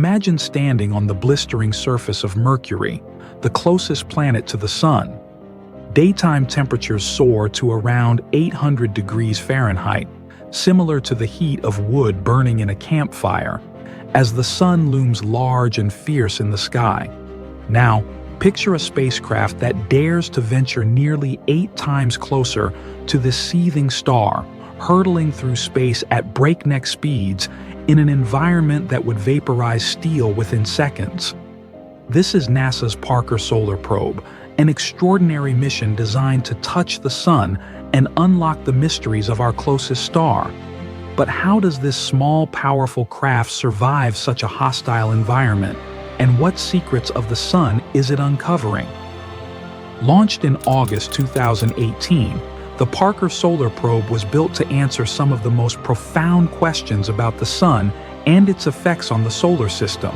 Imagine standing on the blistering surface of Mercury, the closest planet to the Sun. Daytime temperatures soar to around 800 degrees Fahrenheit, similar to the heat of wood burning in a campfire, as the Sun looms large and fierce in the sky. Now, picture a spacecraft that dares to venture nearly 8 times closer to this seething star, hurtling through space at breakneck speeds in an environment that would vaporize steel within seconds. This is NASA's Parker Solar Probe, an extraordinary mission designed to touch the Sun and unlock the mysteries of our closest star. But how does this small, powerful craft survive such a hostile environment? And what secrets of the Sun is it uncovering? Launched in August 2018, the Parker Solar Probe was built to answer some of the most profound questions about the Sun and its effects on the solar system.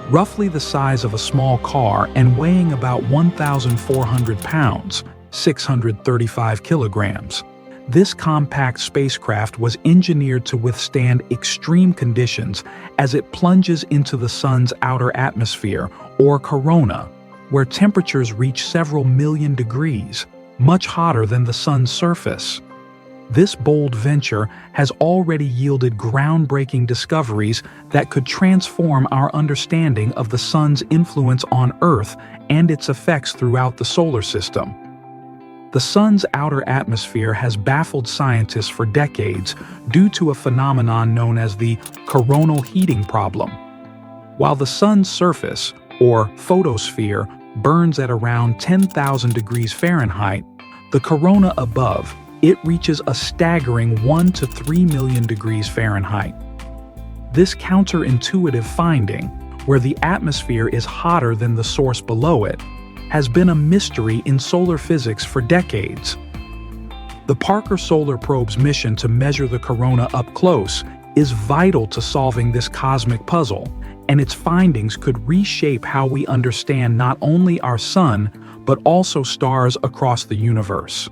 Roughly the size of a small car and weighing about 1,400 pounds, 635 kilograms, this compact spacecraft was engineered to withstand extreme conditions as it plunges into the Sun's outer atmosphere, or corona, where temperatures reach several million degrees, much hotter than the Sun's surface. This bold venture has already yielded groundbreaking discoveries that could transform our understanding of the Sun's influence on Earth and its effects throughout the solar system. The Sun's outer atmosphere has baffled scientists for decades due to a phenomenon known as the coronal heating problem. While the Sun's surface, or photosphere, burns at around 10,000 degrees Fahrenheit, the corona above it reaches a staggering 1 to 3 million degrees Fahrenheit. This counterintuitive finding, where the atmosphere is hotter than the source below it, has been a mystery in solar physics for decades. The Parker Solar Probe's mission to measure the corona up close is vital to solving this cosmic puzzle, and its findings could reshape how we understand not only our Sun, but also stars across the universe.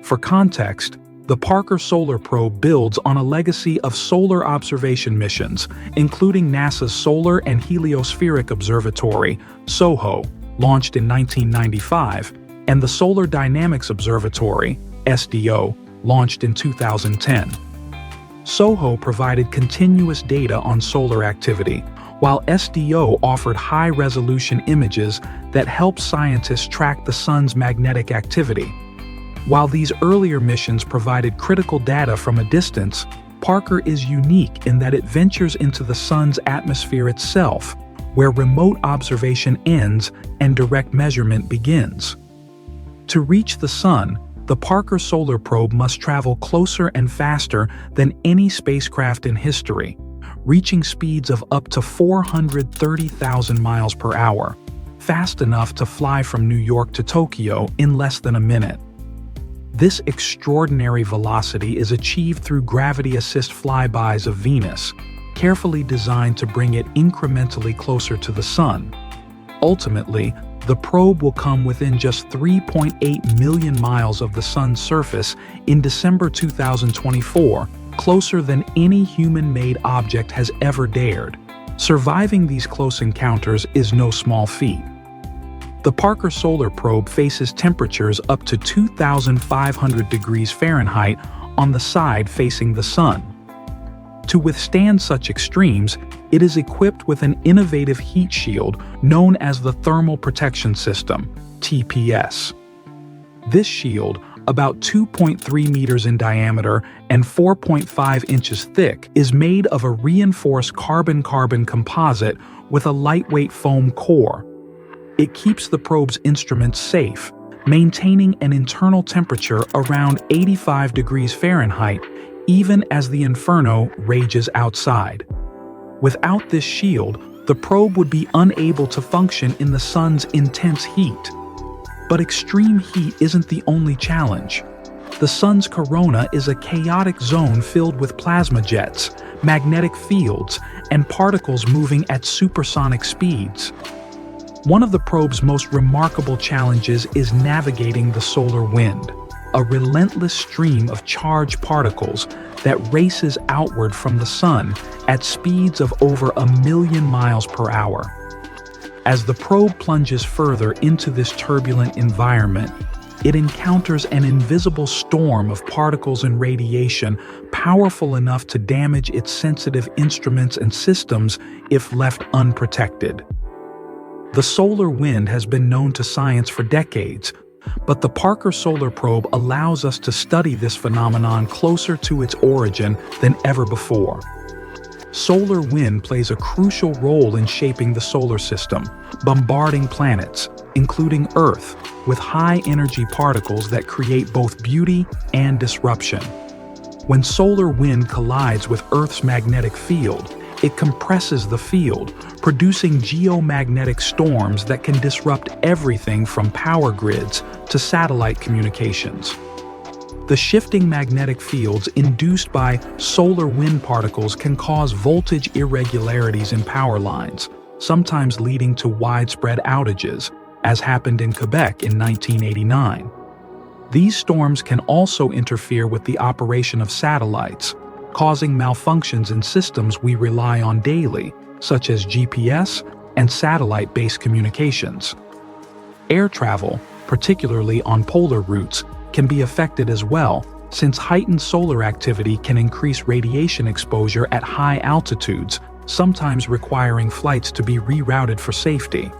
For context, the Parker Solar Probe builds on a legacy of solar observation missions, including NASA's Solar and Heliospheric Observatory, SOHO, launched in 1995, and the Solar Dynamics Observatory, SDO, launched in 2010. SOHO provided continuous data on solar activity, while SDO offered high-resolution images that help scientists track the Sun's magnetic activity. While these earlier missions provided critical data from a distance, Parker is unique in that it ventures into the Sun's atmosphere itself, where remote observation ends and direct measurement begins. To reach the Sun, the Parker Solar Probe must travel closer and faster than any spacecraft in history, reaching speeds of up to 430,000 miles per hour, fast enough to fly from New York to Tokyo in less than a minute. This extraordinary velocity is achieved through gravity-assist flybys of Venus, carefully designed to bring it incrementally closer to the Sun. Ultimately, the probe will come within just 3.8 million miles of the Sun's surface in December 2024, closer than any human-made object has ever dared. Surviving these close encounters is no small feat. The Parker Solar Probe faces temperatures up to 2,500 degrees Fahrenheit on the side facing the Sun. To withstand such extremes, it is equipped with an innovative heat shield known as the Thermal Protection System, TPS. This shield, about 2.3 meters in diameter and 4.5 inches thick, is made of a reinforced carbon-carbon composite with a lightweight foam core. It keeps the probe's instruments safe, maintaining an internal temperature around 85 degrees Fahrenheit, even as the inferno rages outside. Without this shield, the probe would be unable to function in the Sun's intense heat. But extreme heat isn't the only challenge. The Sun's corona is a chaotic zone filled with plasma jets, magnetic fields, and particles moving at supersonic speeds. One of the probe's most remarkable challenges is navigating the solar wind. a relentless stream of charged particles that races outward from the sun at speeds of over 1,000,000 miles per hour. As the probe plunges further into this turbulent environment, it encounters an invisible storm of particles and radiation powerful enough to damage its sensitive instruments and systems if left unprotected. The solar wind has been known to science for decades, but the Parker Solar Probe allows us to study this phenomenon closer to its origin than ever before. Solar wind plays a crucial role in shaping the solar system, bombarding planets, including Earth, with high-energy particles that create both beauty and disruption. When solar wind collides with Earth's magnetic field, it compresses the field, producing geomagnetic storms that can disrupt everything from power grids to satellite communications. The shifting magnetic fields induced by solar wind particles can cause voltage irregularities in power lines, sometimes leading to widespread outages, as happened in Quebec in 1989. These storms can also interfere with the operation of satellites, causing malfunctions in systems we rely on daily, such as GPS and satellite-based communications. Air travel, particularly on polar routes, can be affected as well, since heightened solar activity can increase radiation exposure at high altitudes, sometimes requiring flights to be rerouted for safety.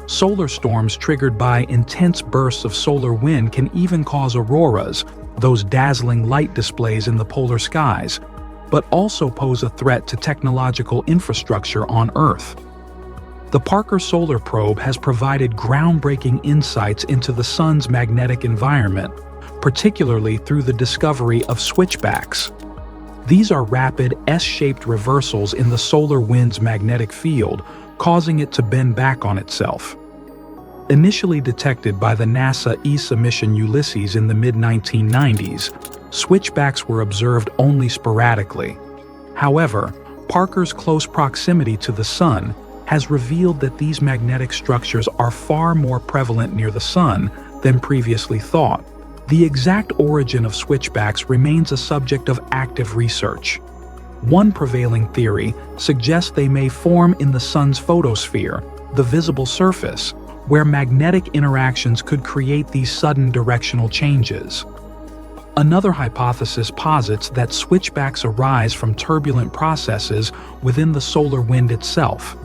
Solar storms triggered by intense bursts of solar wind can even cause auroras, those dazzling light displays in the polar skies, but also pose a threat to technological infrastructure on Earth. The Parker Solar Probe has provided groundbreaking insights into the sun's magnetic environment, particularly through the discovery of switchbacks. These are rapid S-shaped reversals in the solar wind's magnetic field, causing it to bend back on itself. Initially detected by the NASA ESA mission Ulysses in the mid-1990s, switchbacks were observed only sporadically. However, Parker's close proximity to the sun has revealed that these magnetic structures are far more prevalent near the sun than previously thought. The exact origin of switchbacks remains a subject of active research. One prevailing theory suggests they may form in the sun's photosphere, the visible surface, where magnetic interactions could create these sudden directional changes. Another hypothesis posits that switchbacks arise from turbulent processes within the solar wind itself.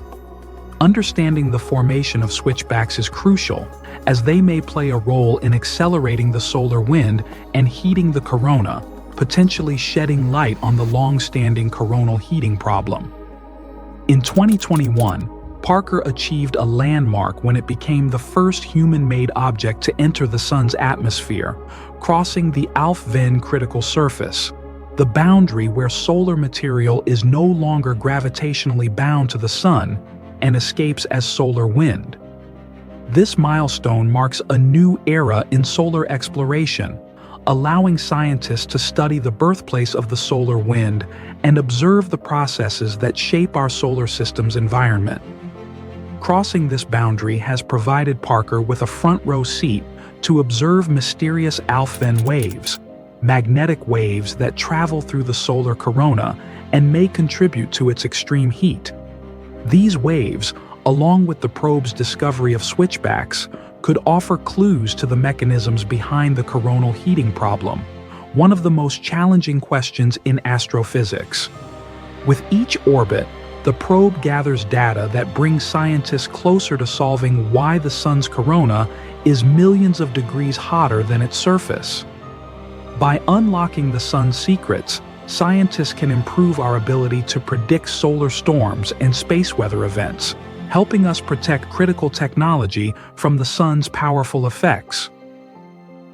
Understanding the formation of switchbacks is crucial, as they may play a role in accelerating the solar wind and heating the corona, potentially shedding light on the long-standing coronal heating problem. In 2021, Parker achieved a landmark when it became the first human-made object to enter the sun's atmosphere, crossing the Alph-Venn critical surface, the boundary where solar material is no longer gravitationally bound to the sun and escapes as solar wind. This milestone marks a new era in solar exploration, allowing scientists to study the birthplace of the solar wind and observe the processes that shape our solar system's environment. Crossing this boundary has provided Parker with a front-row seat to observe mysterious Alph-Venn waves, magnetic waves that travel through the solar corona and may contribute to its extreme heat. These waves, along with the probe's discovery of switchbacks, could offer clues to the mechanisms behind the coronal heating problem, one of the most challenging questions in astrophysics. With each orbit, the probe gathers data that brings scientists closer to solving why the sun's corona is millions of degrees hotter than its surface. By unlocking the sun's secrets, scientists can improve our ability to predict solar storms and space weather events, helping us protect critical technology from the sun's powerful effects.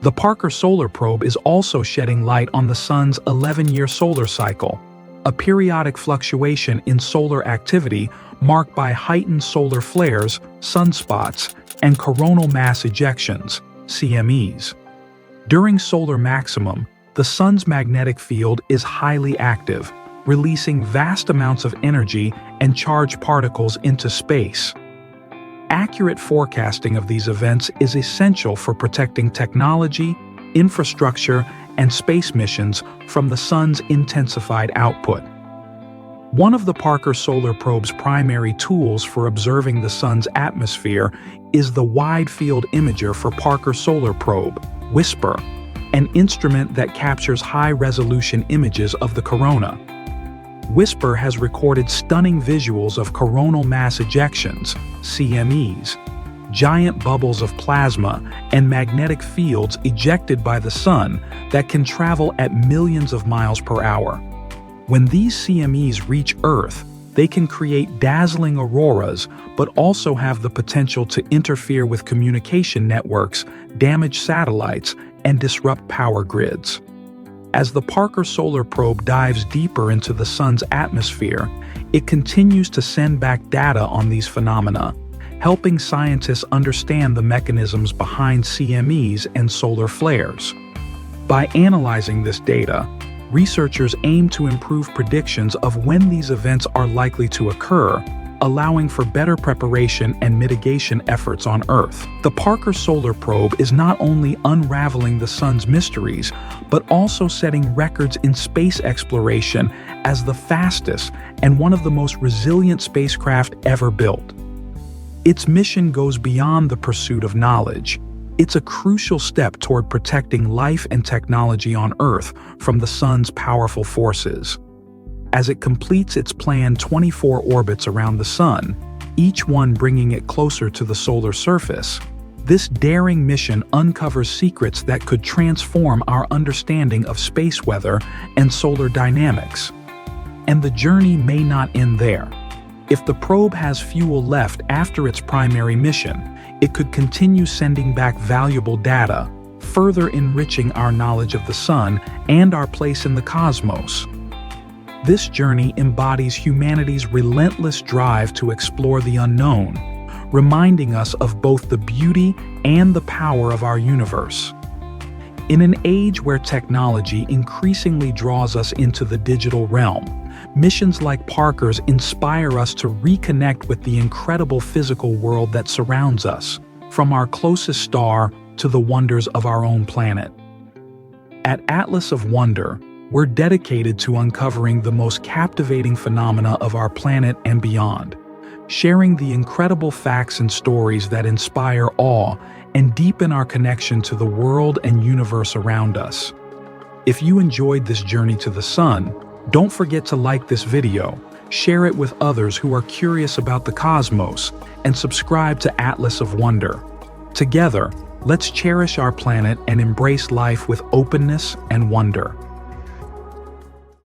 The Parker Solar Probe is also shedding light on the sun's 11-year solar cycle, a periodic fluctuation in solar activity marked by heightened solar flares, sunspots, and coronal mass ejections, CMEs. During solar maximum, the sun's magnetic field is highly active, releasing vast amounts of energy and charged particles into space. Accurate forecasting of these events is essential for protecting technology, infrastructure, and space missions from the sun's intensified output. One of the Parker Solar Probe's primary tools for observing the sun's atmosphere is the Wide Field Imager for Parker Solar Probe, WISPR, an instrument that captures high-resolution images of the corona. WISPR has recorded stunning visuals of coronal mass ejections, CMEs, giant bubbles of plasma, and magnetic fields ejected by the sun that can travel at millions of miles per hour. When these CMEs reach Earth, they can create dazzling auroras, but also have the potential to interfere with communication networks, damage satellites, and disrupt power grids. As the Parker Solar Probe dives deeper into the sun's atmosphere, it continues to send back data on these phenomena, helping scientists understand the mechanisms behind CMEs and solar flares. By analyzing this data, researchers aim to improve predictions of when these events are likely to occur, allowing for better preparation and mitigation efforts on Earth. The Parker Solar Probe is not only unraveling the sun's mysteries, but also setting records in space exploration as the fastest and one of the most resilient spacecraft ever built. Its mission goes beyond the pursuit of knowledge. It's a crucial step toward protecting life and technology on Earth from the sun's powerful forces. As it completes its planned 24 orbits around the sun, each one bringing it closer to the solar surface, this daring mission uncovers secrets that could transform our understanding of space weather and solar dynamics. And the journey may not end there. If the probe has fuel left after its primary mission, it could continue sending back valuable data, further enriching our knowledge of the sun and our place in the cosmos. This journey embodies humanity's relentless drive to explore the unknown, reminding us of both the beauty and the power of our universe. In an age where technology increasingly draws us into the digital realm, missions like Parker's inspire us to reconnect with the incredible physical world that surrounds us, from our closest star to the wonders of our own planet. At Atlas of Wonder, we're dedicated to uncovering the most captivating phenomena of our planet and beyond, sharing the incredible facts and stories that inspire awe and deepen our connection to the world and universe around us. If you enjoyed this journey to the sun, don't forget to like this video, share it with others who are curious about the cosmos, and subscribe to Atlas of Wonder. Together, let's cherish our planet and embrace life with openness and wonder.